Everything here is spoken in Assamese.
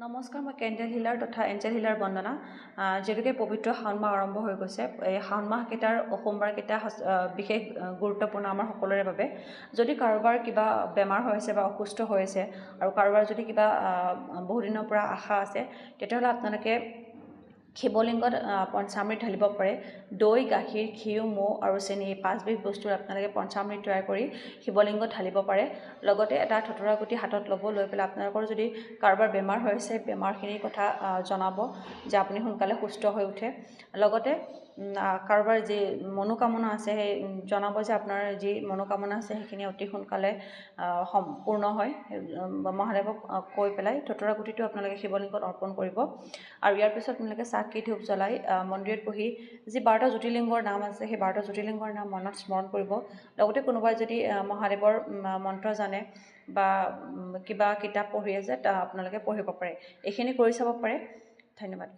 নমস্কাৰ, মই কেণ্ডেল হিলাৰ তথা এঞ্জেল হিলাৰ বন্দনা। যেনেকৈ পবিত্ৰ শাওণ মাহ আৰম্ভ হৈ গৈছে, এই শাওণ মাহকেইটাৰ সোমবাৰকেইটা বিশেষ গুৰুত্বপূৰ্ণ আমাৰ সকলোৰে বাবে। যদি কাৰোবাৰ কিবা বেমাৰ হৈ আছে বা অসুস্থ হৈ আছে আৰু কাৰোবাৰ যদি কিবা বহুদিনৰ পৰা আশা আছে, তেতিয়াহ'লে আপোনালোকে শিৱলিংগত পঞ্চামৃত ঢালিব পাৰে। দৈ, গাখীৰ, ঘিউ, মৌ আৰু চেনি, এই 5বিধ বস্তুৰ আপোনালোকে পঞ্চামৃত তৈয়াৰ কৰি শিৱলিংগত ঢালিব পাৰে। লগতে এটা থতুৰা গুটি হাতত ল'ব, লৈ পেলাই আপোনালোকৰ যদি কাৰোবাৰ বেমাৰ হৈ আছে, বেমাৰখিনিৰ কথা জনাব যে আপুনি সোনকালে সুস্থ হৈ উঠে। লগতে কাৰোবাৰ যি মনোকামনা আছে সেই জনাব যে আপোনাৰ যি মনোকামনা আছে সেইখিনি অতি সোনকালে সম্পূৰ্ণ হয়। মহাদেৱক কৈ পেলাই থতুৰা গুটিটো আপোনালোকে শিৱলিংগত অৰ্পণ কৰিব। আৰু ইয়াৰ পিছত আপোনালোকে চাকি ধূপ জ্বলাই মন্দিৰত বহি যি 12টা জ্যোতিৰ্লিংগৰ নাম আছে সেই 12টা জ্যোতিৰ্লিংগৰ নাম মনত স্মৰণ কৰিব। লগতে কোনোবাই যদি মহাদেৱৰ মন্ত্ৰ জানে বা কিবা কিতাপ পঢ়ি আছে আপোনালোকে পঢ়িব পাৰে। এইখিনি কৰি চাব পাৰে। ধন্যবাদ।